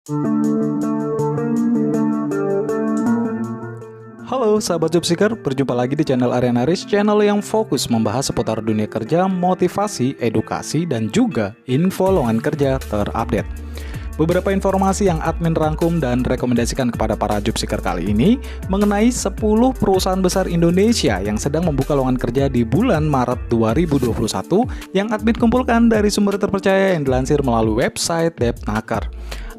Halo sahabat Jobseeker, berjumpa lagi di channel Arenaris, channel yang fokus membahas seputar dunia kerja, motivasi, edukasi, dan juga info lowongan kerja terupdate. Beberapa informasi yang admin rangkum dan rekomendasikan kepada para Jobseeker kali ini mengenai 10 perusahaan besar Indonesia yang sedang membuka lowongan kerja di bulan Maret 2021 yang admin kumpulkan dari sumber terpercaya yang dilansir melalui website Depnaker.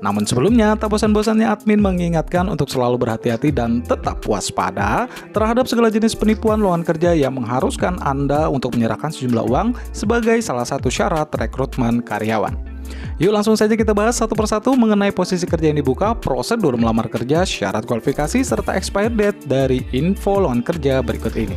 Namun sebelumnya, tak bosan-bosannya admin mengingatkan untuk selalu berhati-hati dan tetap waspada terhadap segala jenis penipuan lowongan kerja yang mengharuskan Anda untuk menyerahkan sejumlah uang sebagai salah satu syarat rekrutmen karyawan. Yuk langsung saja kita bahas satu persatu mengenai posisi kerja yang dibuka, prosedur melamar kerja, syarat kualifikasi, serta expired date dari info lowongan kerja berikut ini.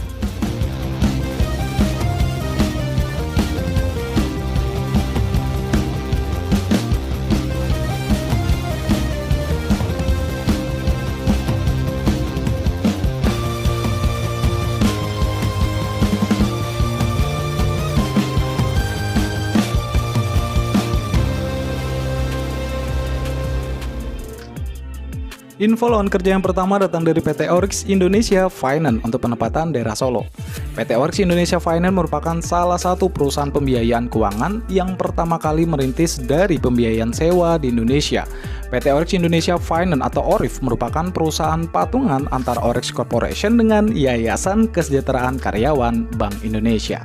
Info lowongan kerja yang pertama datang dari PT Orix Indonesia Finance untuk penempatan daerah Solo. PT Orix Indonesia Finance merupakan salah satu perusahaan pembiayaan keuangan yang pertama kali merintis dari pembiayaan sewa di Indonesia. PT Orix Indonesia Finance atau ORIF merupakan perusahaan patungan antara Orix Corporation dengan Yayasan Kesejahteraan Karyawan Bank Indonesia.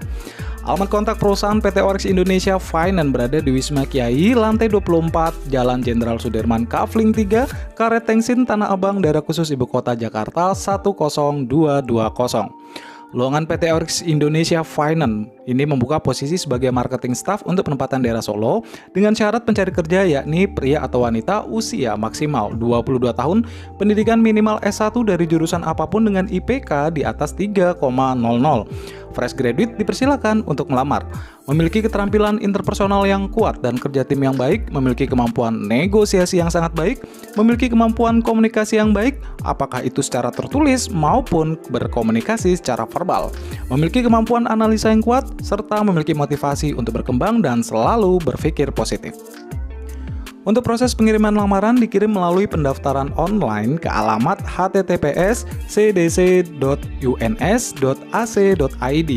Alamat kontak perusahaan PT Orix Indonesia Finance berada di Wisma Kiai, lantai 24, Jalan Jenderal Sudirman, Kafling 3, Karet Tengsin, Tanah Abang, Daerah Khusus Ibu Kota Jakarta 10220. Lowongan PT Orix Indonesia Finance ini membuka posisi sebagai marketing staff untuk penempatan daerah Solo dengan syarat pencari kerja yakni pria atau wanita usia maksimal 22 tahun, pendidikan minimal S1 dari jurusan apapun dengan IPK di atas 3,00. Fresh graduate dipersilakan untuk melamar. Memiliki keterampilan interpersonal yang kuat dan kerja tim yang baik, memiliki kemampuan negosiasi yang sangat baik, memiliki kemampuan komunikasi yang baik, apakah itu secara tertulis maupun berkomunikasi secara verbal, memiliki kemampuan analisa yang kuat, serta memiliki motivasi untuk berkembang dan selalu berpikir positif. Untuk proses pengiriman lamaran dikirim melalui pendaftaran online ke alamat https://cdc.uns.ac.id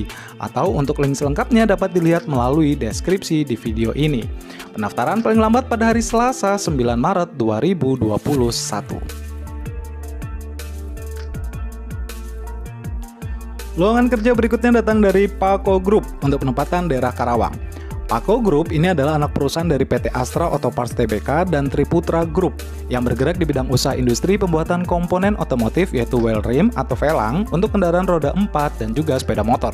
atau untuk link selengkapnya dapat dilihat melalui deskripsi di video ini. Pendaftaran paling lambat pada hari Selasa 9 Maret 2021. Lowongan kerja berikutnya datang dari Pako Group untuk penempatan daerah Karawang. Pako Group ini adalah anak perusahaan dari PT Astra Auto Parts Tbk dan Triputra Group yang bergerak di bidang usaha industri pembuatan komponen otomotif yaitu wheel rim atau velang untuk kendaraan roda 4 dan juga sepeda motor.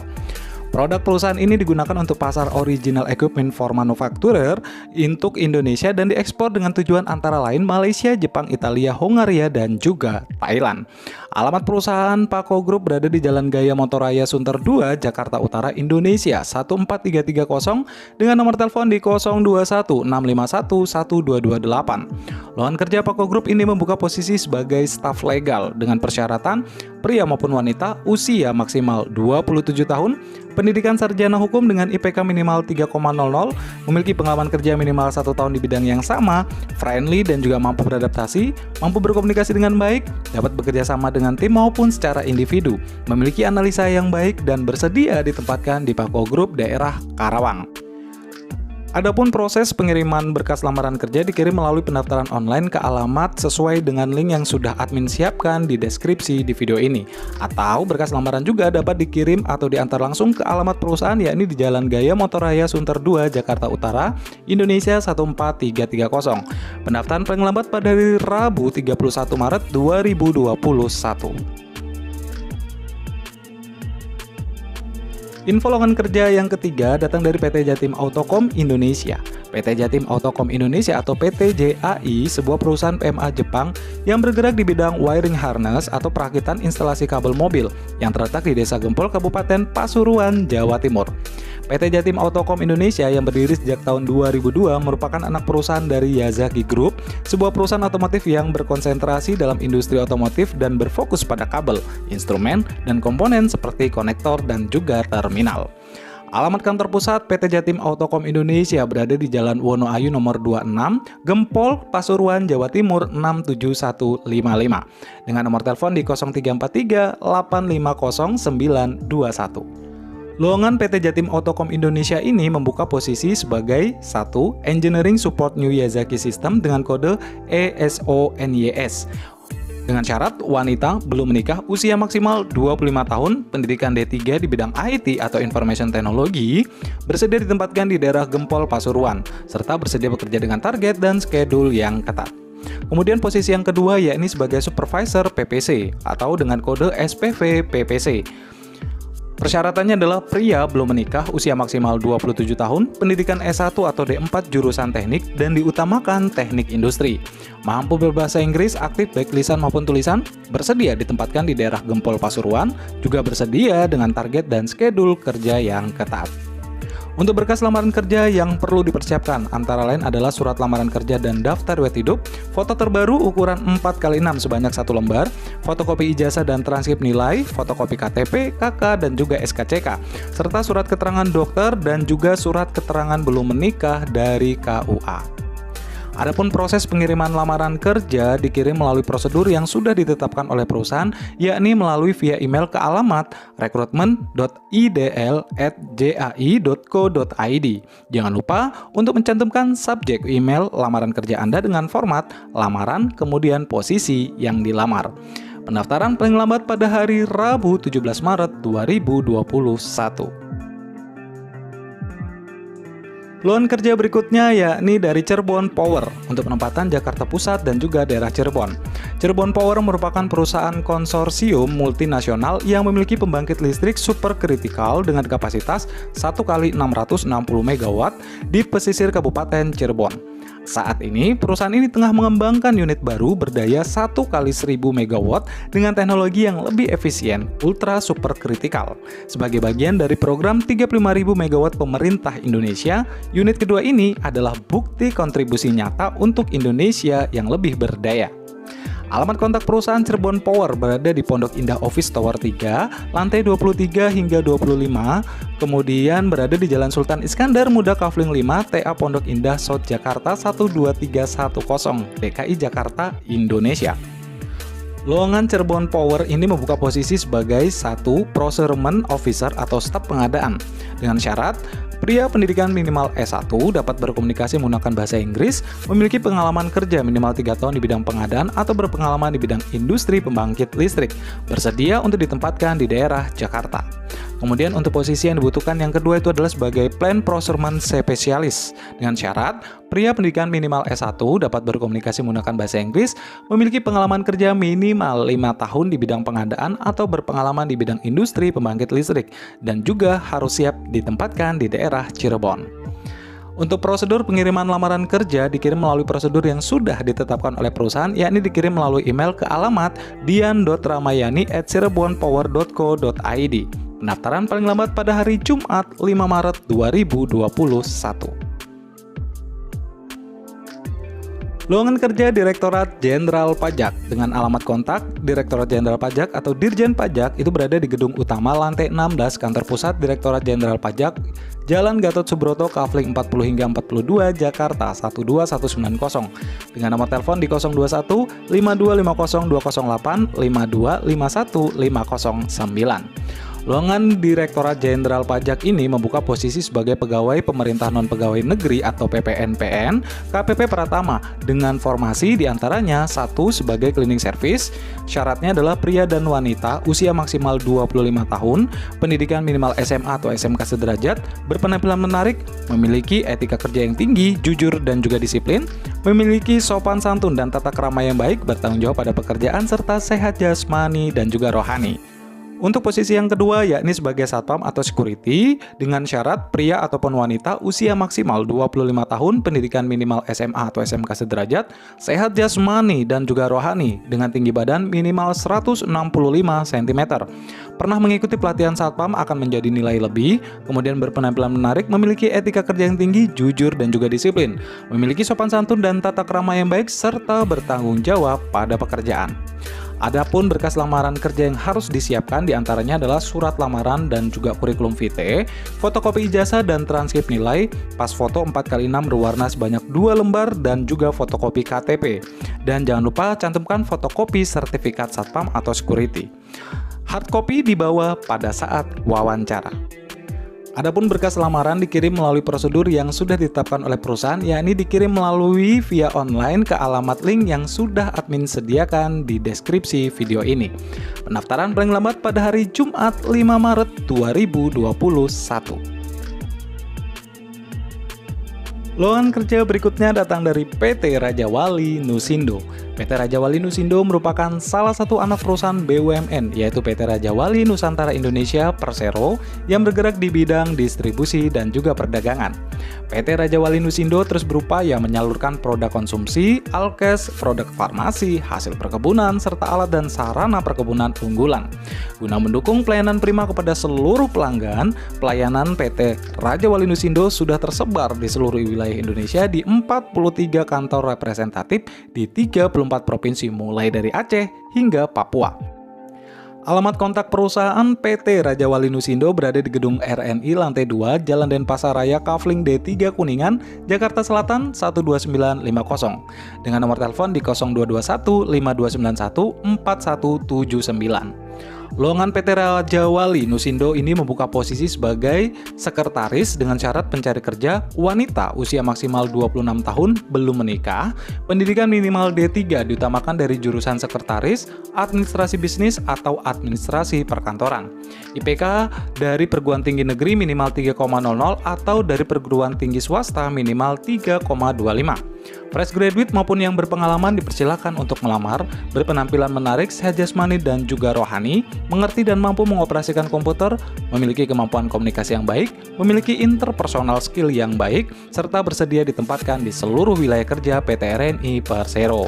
Produk perusahaan ini digunakan untuk pasar original equipment for manufacturer untuk Indonesia dan diekspor dengan tujuan antara lain Malaysia, Jepang, Italia, Hongaria, dan juga Thailand. Alamat perusahaan Pako Group berada di Jalan Gaya Motorraya Sunter 2, Jakarta Utara, Indonesia 14330 dengan nomor telepon di 0216511228. Lowongan kerja Pako Group ini membuka posisi sebagai staf legal dengan persyaratan pria maupun wanita usia maksimal 27 tahun, pendidikan sarjana hukum dengan IPK minimal 3,00, memiliki pengalaman kerja minimal 1 tahun di bidang yang sama, friendly dan juga mampu beradaptasi, mampu berkomunikasi dengan baik, dapat bekerja sama dengan tim maupun secara individu, memiliki analisa yang baik dan bersedia ditempatkan di Pako Group daerah Karawang. Adapun proses pengiriman berkas lamaran kerja dikirim melalui pendaftaran online ke alamat sesuai dengan link yang sudah admin siapkan di deskripsi di video ini. Atau berkas lamaran juga dapat dikirim atau diantar langsung ke alamat perusahaan yakni di Jalan Gaya Motorraya Sunter 2, Jakarta Utara, Indonesia 14330. Pendaftaran paling lambat pada hari Rabu 31 Maret 2021. Info lowongan kerja yang ketiga datang dari PT Jatim Autocom Indonesia. PT Jatim Autocom Indonesia atau PT JAI, sebuah perusahaan PMA Jepang yang bergerak di bidang wiring harness atau perakitan instalasi kabel mobil yang terletak di Desa Gempol, Kabupaten Pasuruan, Jawa Timur. PT Jatim Autocom Indonesia yang berdiri sejak tahun 2002 merupakan anak perusahaan dari Yazaki Group, sebuah perusahaan otomotif yang berkonsentrasi dalam industri otomotif dan berfokus pada kabel, instrumen, dan komponen seperti konektor dan juga terminal. Alamat kantor pusat PT Jatim Autokom Indonesia berada di Jalan Wonoayu nomor 26, Gempol, Pasuruan, Jawa Timur 67155. Dengan nomor telepon di 0343 850 921. Lowongan PT Jatim Autokom Indonesia ini membuka posisi sebagai 1. Engineering Support New Yazaki System dengan kode ESONYS. Dengan syarat wanita belum menikah, usia maksimal 25 tahun, pendidikan D3 di bidang IT atau Information Technology, bersedia ditempatkan di daerah Gempol, Pasuruan, serta bersedia bekerja dengan target dan schedule yang ketat. Kemudian posisi yang kedua yakni sebagai Supervisor PPC atau dengan kode SPV PPC. Persyaratannya adalah pria belum menikah, usia maksimal 27 tahun, pendidikan S1 atau D4 jurusan teknik, dan diutamakan teknik industri. Mampu berbahasa Inggris, aktif baik lisan maupun tulisan, bersedia ditempatkan di daerah Gempol Pasuruan, juga bersedia dengan target dan schedule kerja yang ketat. Untuk berkas lamaran kerja yang perlu dipersiapkan antara lain adalah surat lamaran kerja dan daftar riwayat hidup, foto terbaru ukuran 4x6 sebanyak 1 lembar, fotokopi ijazah dan transkrip nilai, fotokopi KTP, KK, dan juga SKCK, serta surat keterangan dokter dan juga surat keterangan belum menikah dari KUA. Adapun proses pengiriman lamaran kerja dikirim melalui prosedur yang sudah ditetapkan oleh perusahaan, yakni melalui via email ke alamat recruitment.idl@jai.co.id. Jangan lupa untuk mencantumkan subjek email lamaran kerja Anda dengan format lamaran, kemudian posisi yang dilamar. Pendaftaran paling lambat pada hari Rabu 17 Maret 2021. Lowongan kerja berikutnya yakni dari Cirebon Power untuk penempatan Jakarta Pusat dan juga daerah Cirebon. Cirebon Power merupakan perusahaan konsorsium multinasional yang memiliki pembangkit listrik superkritikal dengan kapasitas 1x660 MW di pesisir Kabupaten Cirebon. Saat ini, perusahaan ini tengah mengembangkan unit baru berdaya 1x1000 MW dengan teknologi yang lebih efisien, ultra superkritikal. Sebagai bagian dari program 35.000 MW pemerintah Indonesia, unit kedua ini adalah bukti kontribusi nyata untuk Indonesia yang lebih berdaya. Alamat kontak perusahaan Cirebon Power berada di Pondok Indah Office Tower 3, lantai 23 hingga 25, kemudian berada di Jalan Sultan Iskandar Muda Kavling 5, TA Pondok Indah South Jakarta 12310, DKI Jakarta, Indonesia. Lowongan Cirebon Power ini membuka posisi sebagai 1. Procurement Officer atau staf pengadaan dengan syarat pria pendidikan minimal S1 dapat berkomunikasi menggunakan bahasa Inggris, memiliki pengalaman kerja minimal 3 tahun di bidang pengadaan atau berpengalaman di bidang industri pembangkit listrik, bersedia untuk ditempatkan di daerah Jakarta. Kemudian untuk posisi yang dibutuhkan yang kedua itu adalah sebagai Plan Procurement Specialist dengan syarat pria pendidikan minimal S1 dapat berkomunikasi menggunakan bahasa Inggris, memiliki pengalaman kerja minimal 5 tahun di bidang pengadaan atau berpengalaman di bidang industri pembangkit listrik, dan juga harus siap ditempatkan di daerah Cirebon. Untuk prosedur pengiriman lamaran kerja dikirim melalui prosedur yang sudah ditetapkan oleh perusahaan, yakni dikirim melalui email ke alamat dian.ramayani@cirebonpower.co.id. Pendaftaran paling lambat pada hari Jumat 5 Maret 2021. Lowongan kerja Direktorat Jenderal Pajak dengan alamat kontak Direktorat Jenderal Pajak atau Dirjen Pajak itu berada di gedung utama lantai 16 kantor pusat Direktorat Jenderal Pajak, Jalan Gatot Subroto, Kavling 40 hingga 42, Jakarta 12190 dengan nomor telepon di 021 5250 208 52 51 509. Lowongan Direktorat Jenderal Pajak ini membuka posisi sebagai pegawai pemerintah non-pegawai negeri atau PPNPN, KPP Pratama dengan formasi diantaranya 1. Sebagai cleaning service, syaratnya adalah pria dan wanita, usia maksimal 25 tahun, pendidikan minimal SMA atau SMK sederajat, berpenampilan menarik, memiliki etika kerja yang tinggi, jujur dan juga disiplin, memiliki sopan santun dan tata krama yang baik, bertanggung jawab pada pekerjaan, serta sehat jasmani dan juga rohani. Untuk posisi yang kedua yakni sebagai satpam atau security dengan syarat pria ataupun wanita usia maksimal 25 tahun, pendidikan minimal SMA atau SMK sederajat, sehat jasmani dan juga rohani dengan tinggi badan minimal 165 cm. Pernah mengikuti pelatihan satpam akan menjadi nilai lebih, kemudian berpenampilan menarik, memiliki etika kerja yang tinggi, jujur dan juga disiplin, memiliki sopan santun dan tata krama yang baik serta bertanggung jawab pada pekerjaan. Adapun berkas lamaran kerja yang harus disiapkan diantaranya adalah surat lamaran dan juga kurikulum vitae, fotokopi ijazah dan transkrip nilai, pas foto 4x6 berwarna sebanyak 2 lembar dan juga fotokopi KTP. Dan jangan lupa cantumkan fotokopi sertifikat satpam atau security. Hard copy dibawa pada saat wawancara. Adapun berkas lamaran dikirim melalui prosedur yang sudah ditetapkan oleh perusahaan, yakni dikirim melalui via online ke alamat link yang sudah admin sediakan di deskripsi video ini. Pendaftaran paling lambat pada hari Jumat 5 Maret 2021. Lowongan kerja berikutnya datang dari PT Raja Wali Nusindo. PT Raja Wali Nusindo merupakan salah satu anak perusahaan BUMN, yaitu PT Raja Wali Nusantara Indonesia Persero yang bergerak di bidang distribusi dan juga perdagangan. PT Raja Wali Nusindo terus berupaya menyalurkan produk konsumsi, alkes, produk farmasi, hasil perkebunan, serta alat dan sarana perkebunan unggulan. Guna mendukung pelayanan prima kepada seluruh pelanggan, pelayanan PT Raja Wali Nusindo sudah tersebar di seluruh wilayah Indonesia di 43 kantor representatif di 34 provinsi mulai dari Aceh hingga Papua. Alamat kontak perusahaan PT Raja Wali Nusindo berada di Gedung RNI Lantai 2, Jalan Denpasar Raya, Kavling D3 Kuningan, Jakarta Selatan 12950 dengan nomor telepon di 0221 5291 4179. Lowongan PT Raja Wali Nusindo ini membuka posisi sebagai sekretaris dengan syarat pencari kerja wanita usia maksimal 26 tahun, belum menikah, pendidikan minimal D3 diutamakan dari jurusan sekretaris, administrasi bisnis atau administrasi perkantoran. IPK dari perguruan tinggi negeri minimal 3,00 atau dari perguruan tinggi swasta minimal 3,25. Fresh graduate maupun yang berpengalaman dipersilakan untuk melamar, berpenampilan menarik, sehat jasmani dan juga rohani, mengerti dan mampu mengoperasikan komputer, memiliki kemampuan komunikasi yang baik, memiliki interpersonal skill yang baik, serta bersedia ditempatkan di seluruh wilayah kerja PT RNI Persero.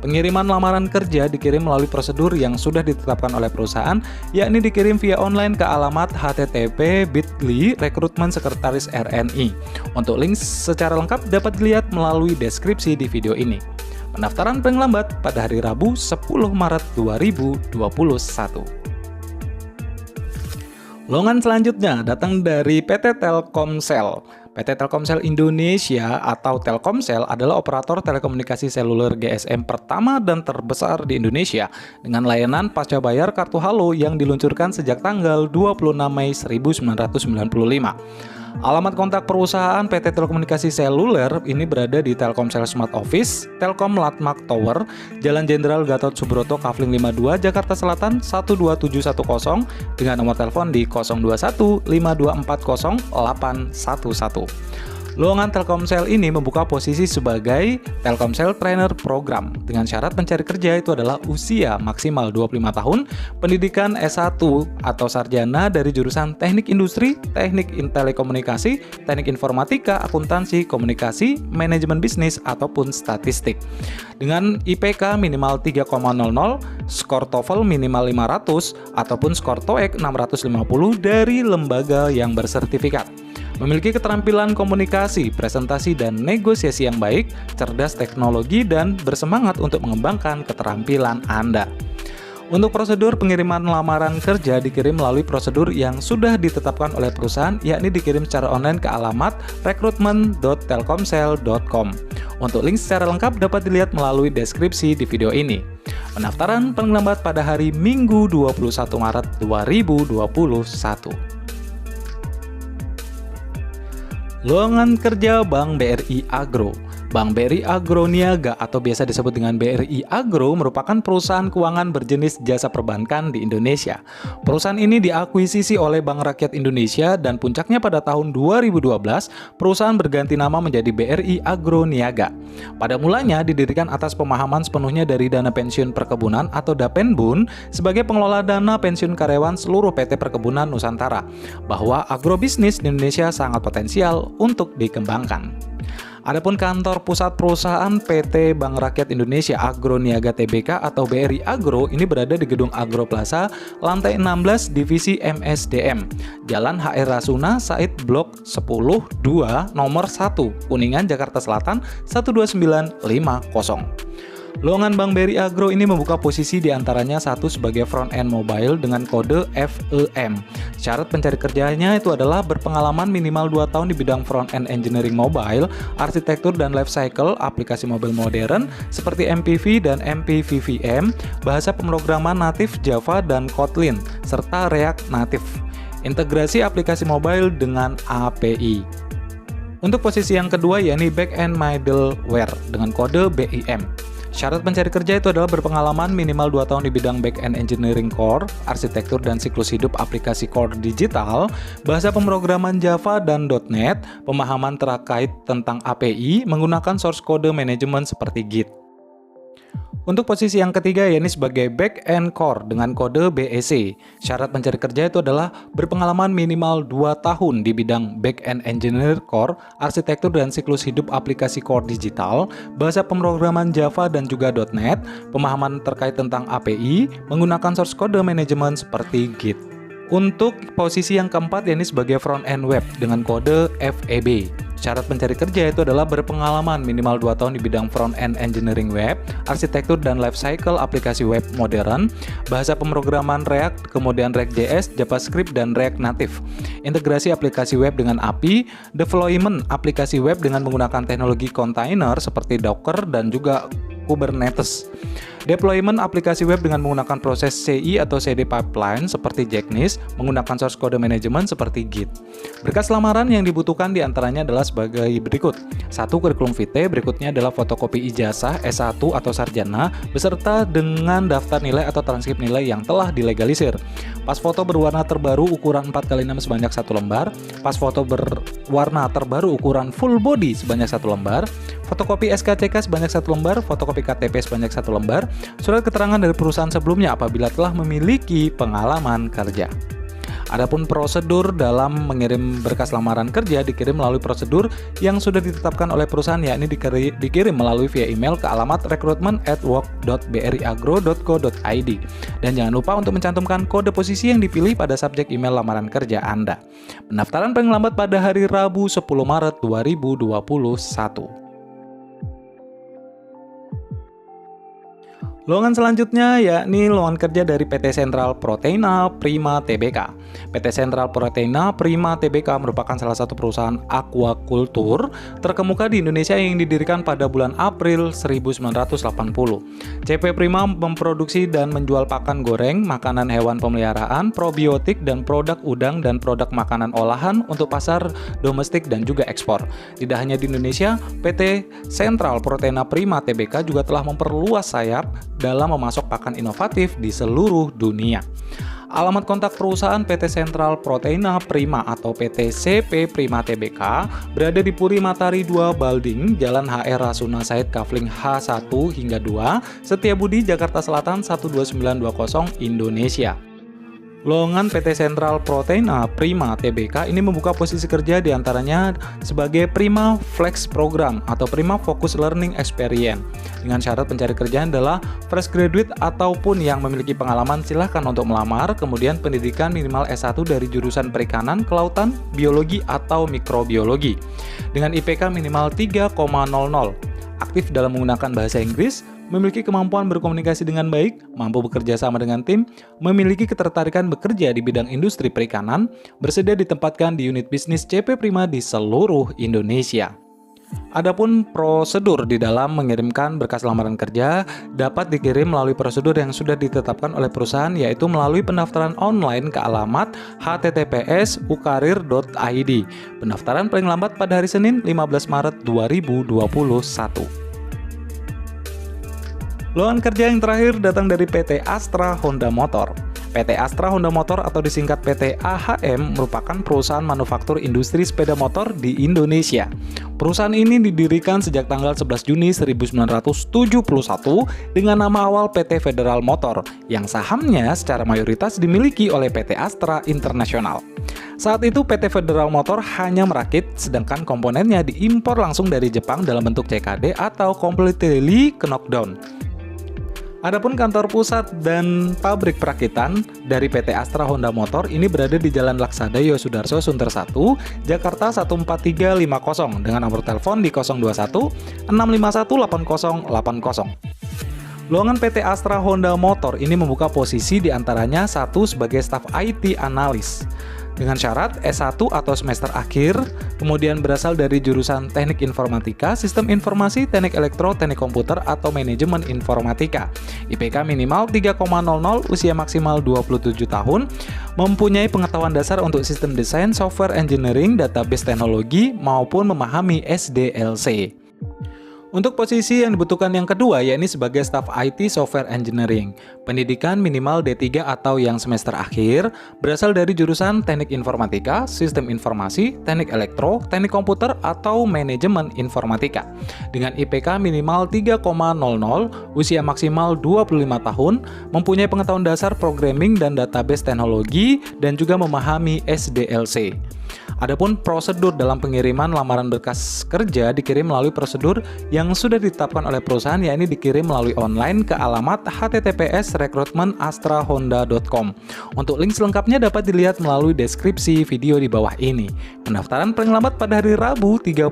Pengiriman lamaran kerja dikirim melalui prosedur yang sudah ditetapkan oleh perusahaan, yakni dikirim via online ke alamat http://bit.ly/rekrutmen-sekretaris-RNI. Untuk link secara lengkap dapat dilihat melalui deskripsi di video ini. Pendaftaran paling lambat pada hari Rabu 10 Maret 2021. Lowongan selanjutnya datang dari PT Telkomsel. PT Telkomsel Indonesia atau Telkomsel adalah operator telekomunikasi seluler GSM pertama dan terbesar di Indonesia dengan layanan pasca bayar kartu Halo yang diluncurkan sejak tanggal 26 Mei 1995. Alamat kontak perusahaan PT Telekomunikasi Seluler ini berada di Telkomsel Smart Office, Telkom Latmak Tower, Jalan Jenderal Gatot Subroto, Kavling 52, Jakarta Selatan 12710 dengan nomor telepon di 021 5240 811. Lowongan Telkomsel ini membuka posisi sebagai Telkomsel Trainer Program dengan syarat pencari kerja itu adalah usia maksimal 25 tahun, pendidikan S1 atau sarjana dari jurusan Teknik Industri, Teknik Telekomunikasi, Teknik Informatika, Akuntansi, Komunikasi, Manajemen Bisnis ataupun Statistik. Dengan IPK minimal 3,00, skor TOEFL minimal 500 ataupun skor TOEIC 650 dari lembaga yang bersertifikat. Memiliki keterampilan komunikasi, presentasi, dan negosiasi yang baik, cerdas teknologi, dan bersemangat untuk mengembangkan keterampilan Anda. Untuk prosedur pengiriman lamaran kerja dikirim melalui prosedur yang sudah ditetapkan oleh perusahaan, yakni dikirim secara online ke alamat recruitment.telkomsel.com. Untuk link secara lengkap dapat dilihat melalui deskripsi di video ini. Pendaftaran paling lambat pada hari Minggu 21 Maret 2021. Lowongan kerja Bank BRI Agro. Bank BRI Agro Niaga atau biasa disebut dengan BRI Agro merupakan perusahaan keuangan berjenis jasa perbankan di Indonesia. Perusahaan ini diakuisisi oleh Bank Rakyat Indonesia dan puncaknya pada tahun 2012, perusahaan berganti nama menjadi BRI Agro Niaga. Pada mulanya didirikan atas pemahaman sepenuhnya dari Dana Pensiun Perkebunan atau Dapenbun sebagai pengelola dana pensiun karyawan seluruh PT Perkebunan Nusantara, bahwa agrobisnis di Indonesia sangat potensial untuk dikembangkan. Adapun kantor pusat perusahaan PT Bank Rakyat Indonesia Agro Niaga Tbk atau BRI Agro ini berada di Gedung Agro Plaza, lantai 16, Divisi MSDM, Jalan HR Rasuna Said Blok 10-2, nomor 1, Kuningan, Jakarta Selatan 12950. Lowongan Bank BRI Agro ini membuka posisi diantaranya satu sebagai front-end mobile dengan kode FEM. Syarat pencari kerjanya itu adalah berpengalaman minimal 2 tahun di bidang front-end engineering mobile, arsitektur dan lifecycle aplikasi mobil modern seperti MPV dan MPVVM, bahasa pemrograman natif Java dan Kotlin, serta React Native. Integrasi aplikasi mobile dengan API. Untuk posisi yang kedua yakni back-end middleware dengan kode BIM. Syarat pencari kerja itu adalah berpengalaman minimal 2 tahun di bidang back-end engineering core, arsitektur dan siklus hidup aplikasi core digital, bahasa pemrograman Java dan .NET, pemahaman terkait tentang API, menggunakan source code management seperti Git. Untuk posisi yang ketiga yakni sebagai back-end core dengan kode BEC. Syarat pencari kerja itu adalah berpengalaman minimal 2 tahun di bidang back-end engineer core, arsitektur dan siklus hidup aplikasi core digital, bahasa pemrograman Java dan juga .NET, pemahaman terkait tentang API, menggunakan source code management seperti Git. Untuk posisi yang keempat yakni sebagai front-end web dengan kode FEB. Syarat pencari kerja itu adalah berpengalaman minimal 2 tahun di bidang front-end engineering web, arsitektur dan lifecycle aplikasi web modern, bahasa pemrograman React, kemudian React.js, JavaScript, dan React Native. Integrasi aplikasi web dengan API, deployment aplikasi web dengan menggunakan teknologi kontainer seperti Docker dan juga Kubernetes. Deployment aplikasi web dengan menggunakan proses CI atau CD pipeline seperti Jenkins, menggunakan source code management seperti Git. Berkas lamaran yang dibutuhkan diantaranya adalah sebagai berikut. 1. Kurikulum vitae, berikutnya adalah fotokopi ijazah, S1 atau sarjana, beserta dengan daftar nilai atau transkrip nilai yang telah dilegalisir. Pas foto berwarna terbaru ukuran 4x6 sebanyak 1 lembar, pas foto berwarna terbaru ukuran full body sebanyak 1 lembar, fotokopi SKCK sebanyak 1 lembar, fotokopi KTP sebanyak 1 lembar, surat keterangan dari perusahaan sebelumnya apabila telah memiliki pengalaman kerja. Adapun prosedur dalam mengirim berkas lamaran kerja dikirim melalui prosedur yang sudah ditetapkan oleh perusahaan, yakni dikirim melalui via email ke alamat recruitment@work.briagro.co.id. Dan jangan lupa untuk mencantumkan kode posisi yang dipilih pada subjek email lamaran kerja Anda. Pendaftaran paling lambat pada hari Rabu 10 Maret 2021. Lowongan selanjutnya yakni lowongan kerja dari PT Sentral Proteina Prima Tbk. PT Sentral Proteina Prima Tbk merupakan salah satu perusahaan aquakultur terkemuka di Indonesia yang didirikan pada bulan April 1980. CP Prima memproduksi dan menjual pakan goreng, makanan hewan pemeliharaan, probiotik, dan produk udang dan produk makanan olahan untuk pasar domestik dan juga ekspor. Tidak hanya di Indonesia, PT Sentral Proteina Prima Tbk juga telah memperluas sayap dalam memasok pakan inovatif di seluruh dunia. Alamat kontak perusahaan PT Sentral Proteina Prima atau PT CP Prima Tbk berada di Puri Matahari 2 Balding, Jalan HR Rasuna Said Kafling H1 hingga 2, Setiabudi, Jakarta Selatan 12920 Indonesia. Lowongan PT Sentral Proteina Prima Tbk ini membuka posisi kerja diantaranya sebagai Prima Flex Program atau Prima Focus Learning Experience. Dengan syarat pencari kerjaan adalah fresh graduate ataupun yang memiliki pengalaman silahkan untuk melamar, kemudian pendidikan minimal S1 dari jurusan perikanan, kelautan, biologi atau mikrobiologi. Dengan IPK minimal 3,00. Aktif dalam menggunakan bahasa Inggris, memiliki kemampuan berkomunikasi dengan baik, mampu bekerja sama dengan tim, memiliki ketertarikan bekerja di bidang industri perikanan, bersedia ditempatkan di unit bisnis CP Prima di seluruh Indonesia. Adapun prosedur di dalam mengirimkan berkas lamaran kerja dapat dikirim melalui prosedur yang sudah ditetapkan oleh perusahaan, yaitu melalui pendaftaran online ke alamat https://ukarir.id. Pendaftaran paling lambat pada hari Senin 15 Maret 2021. Lowongan kerja yang terakhir datang dari PT Astra Honda Motor. PT Astra Honda Motor atau disingkat PT AHM merupakan perusahaan manufaktur industri sepeda motor di Indonesia. Perusahaan ini didirikan sejak tanggal 11 Juni 1971 dengan nama awal PT Federal Motor yang sahamnya secara mayoritas dimiliki oleh PT Astra International. Saat itu PT Federal Motor hanya merakit, sedangkan komponennya diimpor langsung dari Jepang dalam bentuk CKD atau Completely Knockdown. Adapun kantor pusat dan pabrik perakitan dari PT Astra Honda Motor ini berada di Jalan Laksada Yosudarso Sunter 1, Jakarta 14350 dengan nomor telepon di 021 651 8080. Lowongan PT Astra Honda Motor ini membuka posisi diantaranya satu sebagai staf IT analis dengan syarat S1 atau semester akhir, kemudian berasal dari jurusan Teknik Informatika, Sistem Informasi, Teknik Elektro, Teknik Komputer, atau Manajemen Informatika. IPK minimal 3,00, usia maksimal 27 tahun, mempunyai pengetahuan dasar untuk sistem desain, software engineering, database teknologi, maupun memahami SDLC. Untuk posisi yang dibutuhkan yang kedua, yakni sebagai staf IT Software Engineering. Pendidikan minimal D3 atau yang semester akhir, berasal dari jurusan Teknik Informatika, Sistem Informasi, Teknik Elektro, Teknik Komputer, atau Manajemen Informatika. Dengan IPK minimal 3,00, usia maksimal 25 tahun, mempunyai pengetahuan dasar programming dan database teknologi, dan juga memahami SDLC. Adapun prosedur dalam pengiriman lamaran berkas kerja dikirim melalui prosedur yang sudah ditetapkan oleh perusahaan, yakni dikirim melalui online ke alamat https://recruitment.astrahonda.com. Untuk link selengkapnya dapat dilihat melalui deskripsi video di bawah ini. Pendaftaran paling lambat pada hari Rabu 31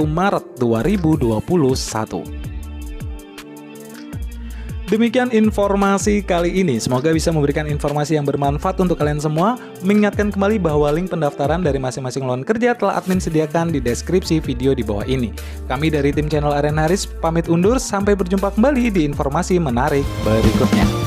Maret 2021. Demikian informasi kali ini, semoga bisa memberikan informasi yang bermanfaat untuk kalian semua. Mengingatkan kembali bahwa link pendaftaran dari masing-masing lowongan kerja telah admin sediakan di deskripsi video di bawah ini. Kami dari tim channel Aren Haris pamit undur, sampai berjumpa kembali di informasi menarik berikutnya.